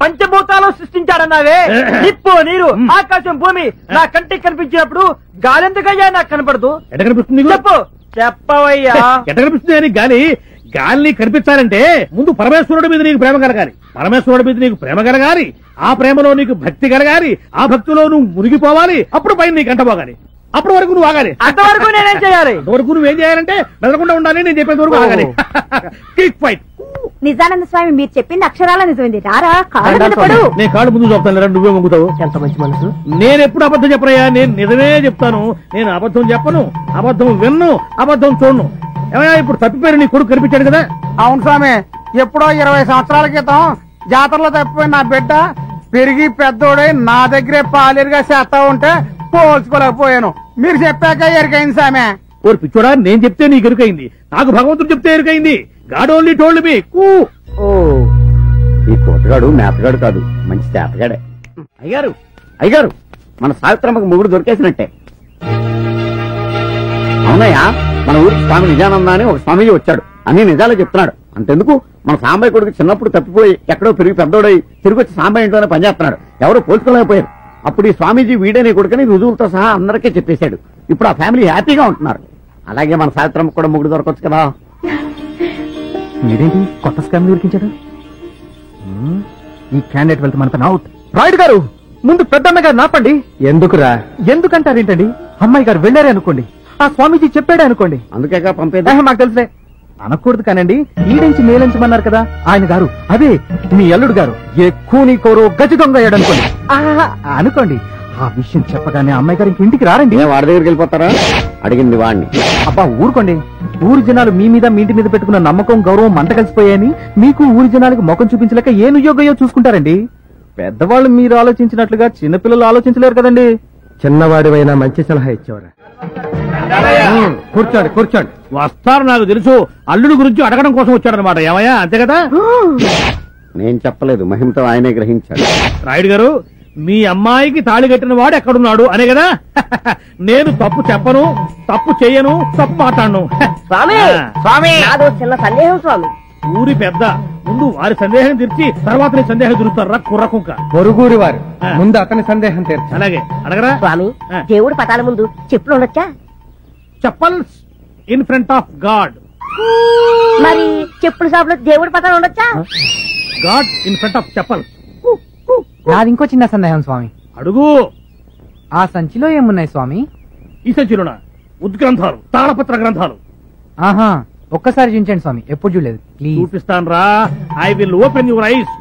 పంచభూతాలు సృష్టించాడన్నావే, నిప్పు, నీరు, ఆకాశం, భూమి. నా కంటికి కనిపించినప్పుడు గాలెందుకయ్యా నాకు కనపడదు? ఎట కనిపిస్తుంది? చెప్పు, చెప్పవయ్యా. ఎట కనిపిస్తుంది అని? గాలిని కనిపించాలంటే ముందు పరమేశ్వరుడి మీద నీకు ప్రేమ కలగాలి. పరమేశ్వరుడి మీద నీకు ప్రేమ కలగాలి, ఆ ప్రేమలో నీకు భక్తి కలగాలి, ఆ భక్తిలో నువ్వు మునిగిపోవాలి. అప్పుడు పైన నీకు అంటపోగాలి. అప్పటి వరకు నువ్వు ఆగాలి. అంతవరకు నేనేం చేయాలి? అంతవరకు నువ్వేం చేయాలంటే మెదలకుండా ఉండాలి. నేను చెప్పేంత వరకు ఆగాలి. Kick fight. నిజానంద స్వామి మీరు చెప్పింది అక్షరాల నిజమైంది. రారా కాళ్ళు మీద పడు. నేను కాళ్ళు ముందు చూపుతాను, నువ్వే మొంగుతావు. ఎంత మంచి మనసు. నేను ఎప్పుడు అబద్ధం చెప్పరయ్యా, నేను నిజమే చెప్తాను. నేను అబద్ధం చెప్పను, అబద్ధం విన్ను, అబద్ధం చూడను. ఏమయ్యా ఇప్పుడు తప్పిపోయారు నీ కొడుకు కనిపించాడు కదా? అవును స్వామి, ఎప్పుడో 20 సంవత్సరాల క్రితం జాతరలో తప్పిపోయిన నా బిడ్డ పెరిగి పెద్దోడై నా దగ్గరే పాలేరుగా చేస్తా ఉంటే పోల్చుకోలేకపోయాను. మీరు చెప్పాక ఎరికైంది సామె. ఓరి పిచ్చోడా, నేను చెప్తే నీకు ఎరుకైంది, నాకు భగవంతుడు చెప్తే ఎరుకైంది. God only told me. ఓ ఈ కోటగాడు మేతగాడు కాదు, మంచి చేతగాడే. అయ్యారు అయ్యారు, మన సావిత్రమ్మకు మొగుడు దొరికేసినట్టే. అవునయ్యా, మన ఊరికి స్వామి నిజానంద అని ఒక స్వామీజీ వచ్చాడు, అన్ని నిజాలే చెప్తున్నాడు. అంతెందుకు, మన సాంబయ్య కొడుకు చిన్నప్పుడు తప్పిపోయి ఎక్కడో పెరిగి పెద్దోడై తిరిగి వచ్చి సాంబయ్య ఇంట్లోనే పనిచేస్తున్నాడు. ఎవరో పోల్చుకోలేకపోయారు. అప్పుడు ఈ స్వామీజీ వీడని కొడుకుని రుజువులతో సహా అందరికీ చెప్పేశాడు. ఇప్పుడు ఆ ఫ్యామిలీ హ్యాపీగా ఉంటున్నారు. అలాగే మన సావిత్రమ్మకు కూడా మొగుడు దొరకొచ్చు కదా. మీరేంటి కొత్త స్కామ్ దొరికించాడు? ఈ క్యాండిడేట్ వెళ్తే మన పని అవుట్. రాయుడు గారు, ముందు పెద్దమ్మాయి గారు నాపండి. ఎందుకురా? ఎందుకంటారేంటండి? అమ్మాయి గారు వెళ్ళారే అనుకోండి, ఆ స్వామీజీ చెప్పాడే అనుకోండి. అందుకేగా పంపేది. మాకు తెలుసులే. అనకూడదు కానండి, ఈడించి మేలించమన్నారు కదా ఆయన గారు. అదే మీ అల్లుడు గారు ఏ కూని కోరో గజి దొంగ అయ్యాడు అనుకోండి. అనుకోండి, ఆ విషయం చెప్పగానే అమ్మాయి గారు ఇంక ఇంటికి రారండి. వాడి దగ్గరికి వెళ్ళిపోతారా? అడిగింది వాడిని. అబ్బా ఊరుకోండి. ఊరి జనాలు మీ మీద మీ ఇంటి మీద పెట్టుకున్న నమ్మకం గౌరవం మంట కలిసిపోయాయని మీకు ఊరి జనాలకు ముఖం చూపించలేక ఏ నుయోగయో చూసుకుంటారండి. పెద్దవాళ్ళు మీరు ఆలోచించినట్లుగా చిన్నపిల్లలు ఆలోచించలేరు కదండి. చిన్నవాడివైనా మంచి సలహా ఇచ్చేవారా? కూర్చోండి కూర్చోండి. వస్తారు, నాకు తెలుసు. అల్లుడి గురించి అడగడం కోసం వచ్చాడనమాట. ఏమయ్యా, అంతే కదా? నేను చెప్పలేదు, మహిమతో ఆయనే గ్రహించాడు. రాయుడు గారు, మీ అమ్మాయికి తాళి కట్టిన వాడు ఎక్కడున్నాడు అనే కదా? నేను తప్పు చెప్పను, తప్పు చేయను, తప్పు మాట్లాడను. స్వామి స్వామి నాదో చిన్న సందేహం స్వామి. ఊరి పెద్ద, ముందు వారి సందేహం తీర్చి తర్వాత నీ సందేహం తీరుతారా కుర్రకుంక. పొరుగురి వారు ముందు అతని సందేహం తీర్చు. అలాగే అడగరా? స్వామి, దేవుడి పటాల ముందు చెప్పులు ఉండొచ్చా? Chappals in front of God. మరి చెప్పుల షాప్ లో దేవుడి పటాలు ఉండొచ్చా? God in front of chappals. నాది ఇంకో చిన్న సందేహం స్వామి. అడుగు. ఆ సంచిలో ఏమున్నాయి స్వామి? ఈ సంచిలోన ఉద్గ్రంథాలు, తాళపత్ర గ్రంథాలు. ఆహా, ఒక్కసారి చూపించండి స్వామి, ఎప్పుడు చూడలేదు. ప్లీజ్. చూపిస్తాను రా. I will open your eyes.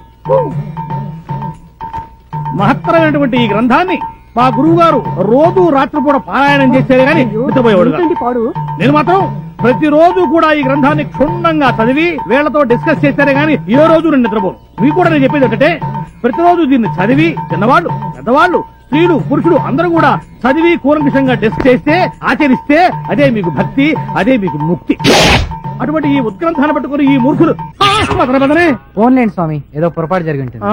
మహత్తరమైనటువంటి ఈ గ్రంథాన్ని మా గురువు గారు రోజు రాత్రిపూట పారాయణం చేసేది కానీ నిద్రపోయేవాడు కాదు. నేను మాత్రం ప్రతిరోజు కూడా ఈ గ్రంథాన్ని క్షుణ్ణంగా చదివి వీళ్లతో డిస్కస్ చేశారే గానీ ఏ రోజు నేను నిద్రపోను. మీకు కూడా నేను చెప్పేది ఏంటంటే, ప్రతిరోజు దీన్ని చదివి చిన్నవాళ్ళు పెద్దవాళ్ళు స్త్రీలు పురుషులు అందరూ కూడా చదివి కూలంకషంగా డిస్కస్ చేస్తే ఆచరిస్తే అదే మీకు భక్తి, అదే మీకు ముక్తి. అటువంటి ఈ ఉద్గ్రంథాన్ని పట్టుకుని ఈ మూర్ఖులు ఫోన్లేండి స్వామి, ఏదో పొరపాటు జరిగి ఉంటుంది.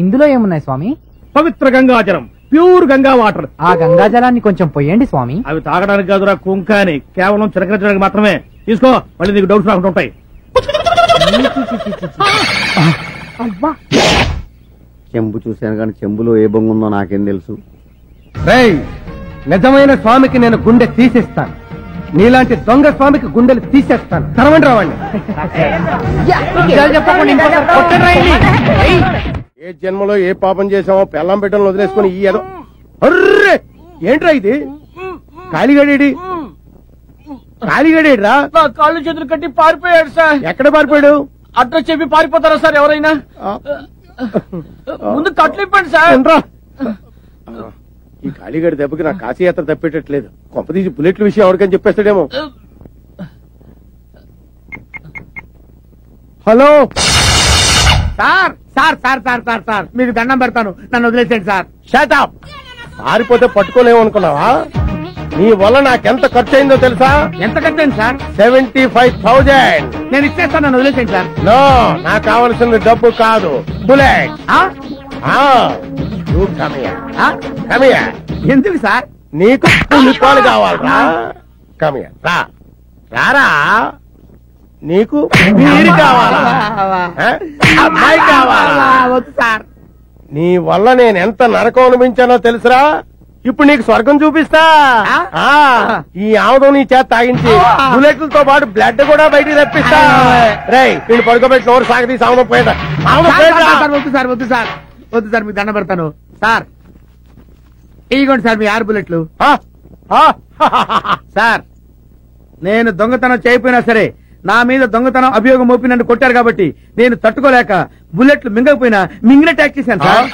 ఇందులో ఏమున్నాయి స్వామి? పవిత్ర గంగాజలం, ప్యూర్ గంగా వాటర్. ఆ గంగాజలాన్ని కొంచెం పొయ్యండి స్వామి. అవి తాగడానికి కాదురా కుంకాని, కేవలం చిలకరించడానికి మాత్రమే. తీసుకో, మళ్ళీ నీకు డౌట్స్ రాకుండా ఉంటాయి. చెంబు చూశాను కానీ చెంబులో ఏ బొంగు ఉందో నాకేం తెలుసు. రేయ్, నిజమైన స్వామికి నేను గుండె తీసేస్తాను. నీలాంటి దొంగ స్వామికి గుండెలు తీసేస్తాను. తరవండి రావండి. ఏ జన్మలో ఏ పాపం చేసామో పెళ్ళం బిడ్డలను వదిలేసుకుని ఈ ఏదో. అర్రే, ఏంట్రా ఇది? కాలిగడేడి కాలిగడేడ్రా? కాళ్ళు చేతులు కట్టి పారిపోయాడు సార్. ఎక్కడ పారిపోయాడు? అడ్రస్ చెప్పి పారిపోతారా సార్ ఎవరైనా? ముందు కట్లు ఇప్పండి సార్. ఈ కాళీగడి దెబ్బకి నా కాశీయాత్ర తప్పేటట్లేదు. కొంపదీసి బుల్లెట్ల విషయం ఎవరికని చెప్పేస్తాడేమో. Hello sir sir sir sir sir sir మీకు దండం పెడతాను, నన్ను వదిలేసేయండి సార్. షటప్. పారిపోతే పట్టుకోలేము అనుకున్నావా? నీ వల్ల నాకెంత ఖర్చు అయిందో తెలుసా? ఎంత కట్టండి సార్? 75,000. నేను ఇచ్చేస్తాను, నన్ను వదిలేసేయండి సార్. నో, నాకు కావలసింది డబ్బు కాదు, బుల్లెట్. ఎందుకు సార్? నీకు పులిపాలు కావాలరా? కమియా రారా. నీకు మీరు కావాలా? అమ్మాయి కావాలా? వద్దు సార్. నీ వల్ల నేను ఎంత నరకం అనిపించానో తెలుసురా? ఇప్పుడు నీకు స్వర్గం చూపిస్తా. ఈ ఆముదం నీ చేత తాగించి బుల్లెట్లతో పాటు బ్లడ్ కూడా బయటికి రప్పిస్తా. రేయ్, నేను పడుకోబెట్టి నోరు సాగదీ ఆముదం పోయేదా? వద్దు సార్, వద్దు సార్, వద్దు సార్, మీకు దండం పెడతాను సార్. ఇదిగోండి సార్ మీ 6 బుల్లెట్లు. సార్ నేను దొంగతనం చేయకపోయినా సరే నా మీద దొంగతనం అభియోగం మోపి నన్ను కొట్టారు కాబట్టి నేను తట్టుకోలేక బుల్లెట్లు మింగకపోయినా మింగిన ట్యాక్ చేశాను సార్.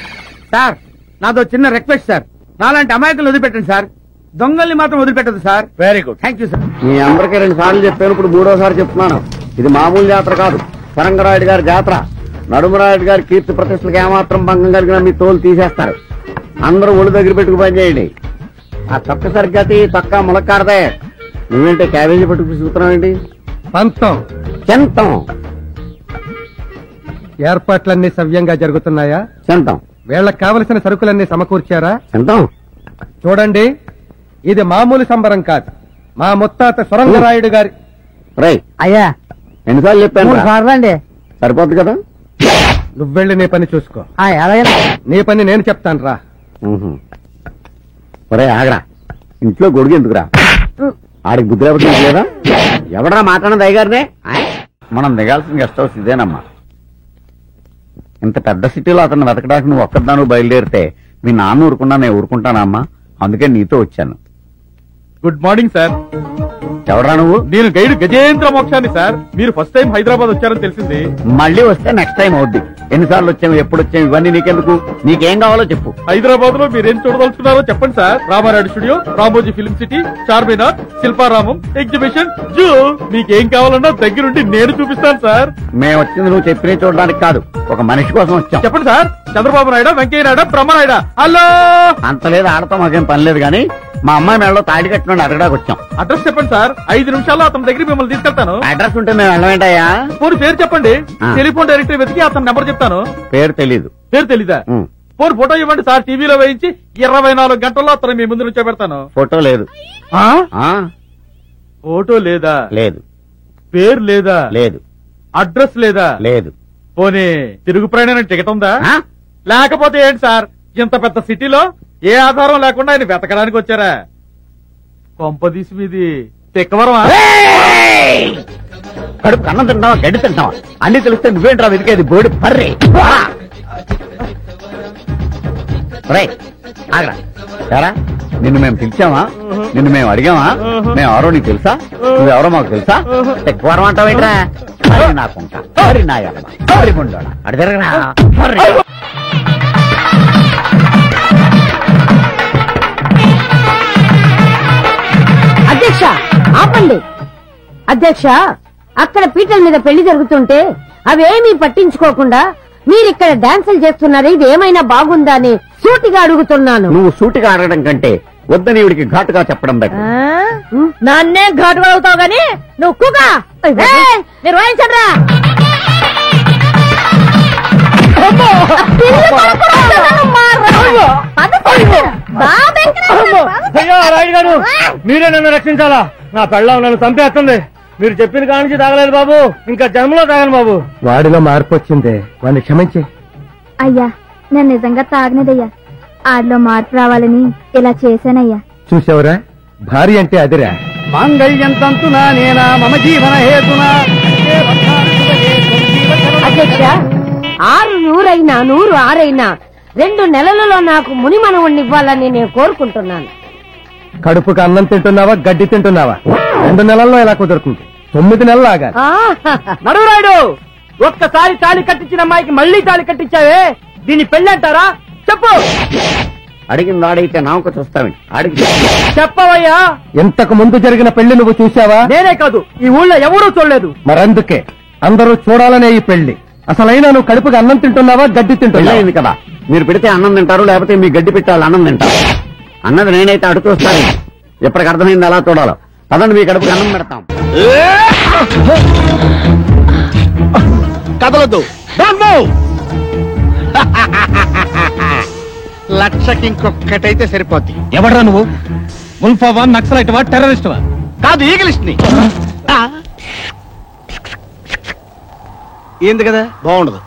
సార్ నాదో చిన్న రిక్వెస్ట్ సార్, నాలాంటి అమాయకులు వదిలిపెట్టండి సార్, దొంగల్ని మాత్రం వదిలిపెట్టదు sir. Very good, thank you sir. మీ అందరికీ 2 సార్లు చెప్పాను, ఇప్పుడు 3వ సారి చెప్తున్నాను. ఇది మామూలు జాతర కాదు, సరంగరాయుడు గారి జాతర. నడుమరాయుడు గారి కీర్తి ప్రతిష్టలకు ఏమాత్రం భంగం కలిగినా మీ తోలు తీసేస్తారు. అందరూ ఒళ్ళు దగ్గర పెట్టుకు పనిచేయండి. ఆ తొక్క సరిగ్గా తొక్క ములక్కాడదే. నువ్వేంటే క్యాబేజీ పట్టుకు చూస్తున్నావు ఏంటి? పంతం చెంతం ఏర్పాట్లన్నీ సవ్యంగా జరుగుతున్నాయా? చెంతం వీళ్ళకి కావలసిన సరుకులన్నీ సమకూర్చారా? చెంతం చూడండి, ఇది మామూలు సంబరం కాదు, మా ముత్తాత సొరంగరాయుడు గారి. రై అయ్యా ఎన్నిసార్లు చెప్పాను 3 సార్లు అండి. సరిపోద్ది కదా? నువ్వెళ్ళి నీ పని చూసుకో. అలాగే నీ పని నేను చెప్తాను రా. ఒరే ఆగరా, ఇంట్లో గొడుగు ఎందుకురా? ఆడికి బుద్ధి లేకపోతే లేదా? ఎవడరా మాట్లాడిన దయగారినే? మనం దిగాల్సిన గెస్ట్ హౌస్ ఇదేనమ్మా. ఇంత పెద్ద సిటీలో అతను వెతకడానికి నువ్వు ఒక్కదాను బయలుదేరితే మీ నాన్న ఊరుకున్నా నేను ఊరుకుంటానా అమ్మా? అందుకే నీతో వచ్చాను. Good morning sir. ఎవడరా నువ్వు? నేను గైడ్ గజేంద్ర మోక్షాన్ని సార్. మీరు ఫస్ట్ టైం హైదరాబాద్ వచ్చారని తెలిసింది. మళ్ళీ వస్తే నెక్స్ట్ టైం అవుద్ది. ఎన్నిసార్లు వచ్చాము, ఎప్పుడు వచ్చాము, ఇవన్నీ నీకెందుకు? నీకేం కావాలో చెప్పు. హైదరాబాద్ లో మీరేం చూడదలుచుకున్నారో చెప్పండి sir. Ramarayudu studio, Ramoji film city, Charminar, Shilparamam, exhibition, zoo, మీకేం కావాలన్నా దగ్గరుండి నేను చూపిస్తాను సార్. మేము వచ్చింది నువ్వు చెప్పినే చూడడానికి కాదు, ఒక మనిషి కోసం వచ్చాం. చెప్పండి సార్. చంద్రబాబు నాయుడు, వెంకయ్య నాయుడు, బ్రహ్మనాయుడు. హలో. అంత లేదు, ఆడతో మాకేం పని లేదు కానీ మా అమ్మాయి మెడలో తాడి కట్టిన అడగడానికి వచ్చాం. అడ్రస్ చెప్పండి సార్, 5 నిమిషాల్లో అతని దగ్గర మిమ్మల్ని తీసుకెళ్తాను. అడ్రస్ ఉంటే మేము వెళ్ళమేంటయ్యా? పోనీ పేరు చెప్పండి, ఆ. టెలిఫోన్ డైరెక్టరీ వెతికి అతని నెంబర్ చెప్తాను. పేరు తెలీదు. పేరు తెలీదా? పోనీ ఫోటో ఇవ్వండి సార్, టీవీలో వేయించి 24 గంటల్లో అతను మీ ముందు నుంచో పెడతాను. ఫోటో లేదు. ఫోటో లేదా? లేదు. పేరు లేదా? లేదు. అడ్రస్ లేదా? లేదు. పోనీ తిరుగు ప్రయాణం టికెట్ ఉందా? ఆ? లేకపోతే ఏంటి సార్, ఇంత పెద్ద సిటీలో ఏ ఆధారం లేకుండా ఆయన వెతకడానికి వచ్చారా? కొంపదీసి మీది తిక్కవరమా? కడుపు అన్నం తింటావా, గడ్డి తింటావా? అన్ని తెలిస్తే నువ్వేంట్రా వెతికేది? బోడి పర్రే. ఆగరా, సరా నిన్ను మేము పిలిచామా? నిన్ను మేము అడిగామా? మేము ఎవరో నీకు తెలుసా? నువ్వెవరో మాకు తెలుసా? తిక్కవరం అంటావేంట్రా? మరి నాకుంటా, మరి నా ఎడమ, మరి ముండోడా అడి తిరగరా. అధ్యక్ష ఆపండి. అధ్యక్ష, అక్కడ పీటల మీద పెళ్లి జరుగుతుంటే అవేమీ పట్టించుకోకుండా మీరిక్కడ డాన్సులు చేస్తున్నారు, ఇది ఏమైనా బాగుందా అని సూటిగా అడుగుతున్నాను. నువ్వు సూటిగా అడగడం కంటే వద్దని ఇవిడికి ఘాటుగా చెప్పడం బెటర్. నన్నే ఘాటుగా అవుతావు గాని నువ్వు కుగా మీరు వాయించండ్రా. రాయుడు గారు, మీరే నన్ను రక్షించాలా? నా పెళ్ళం నన్ను చంపేస్తుంది. మీరు చెప్పిన కానించి తాగలేదు బాబు, ఇంకా జన్మలో తాగను బాబు. వాడిలో మార్పు వచ్చిందే, వాడిని క్షమించి. అయ్యా, నేను నిజంగా తాగనేదయ్యా, ఆడిలో మార్పు రావాలని ఇలా చేశానయ్యా. చూసావురా, భార్య అంటే అదిరా. మాంగళ్యం తంతునా నేనా మమ జీవన హేతునా. అధ్యక్ష, 6 100 100 6 2 నెలలలో నాకు ముని మనవుణ్ణి ఇవ్వాలని నేను కోరుకుంటున్నాను. కడుపుకు అన్నం తింటున్నావా, గడ్డి తింటున్నావా? 2 నెలల్లో ఎలా కుదురుతుంది? 9 నెలలు ఆగాలి. నడురాయుడు, ఒక్కసారి తాళి కట్టించిన అమ్మాయికి మళ్ళీ తాళి కట్టించావే, దీన్ని పెళ్లి అంటారా? చెప్పు. అడిగింది ఆడైతే నాకు చూస్తావేంటి? అడిగి చెప్పవయ్యా. ఇంతకు ముందు జరిగిన పెళ్లి నువ్వు చూసావా? నేనే కాదు, ఈ ఊళ్ళో ఎవరూ చూడలేదు. మరందుకే అందరూ చూడాలనే ఈ పెళ్లి. అసలైనా నువ్వు కడుపుకి అన్నం తింటున్నావా, గడ్డి తింటున్నావా? పెళ్ళయింది కదా, మీరు పెడితే అన్నం తింటారు, లేకపోతే మీ గడ్డి పెట్టాలి అన్నం తింటారు. అన్నది నేనైతే అడు చూస్తాను. ఎప్పటికి అర్థమైంది ఎలా చూడాలో. పదండి, మీ కడుపుకి అన్నం పెడతాం. కదలదు. లక్షకి ఇంకొక్కటైతే సరిపోద్ది. ఎవడ్రా నువ్వు? ముల్ఫావా, నక్సలైట్వా, టెర్రరిస్ట్వా? కాదు, ఈగలిస్ట్ ని. ఏంది కదా, బాగుండదు.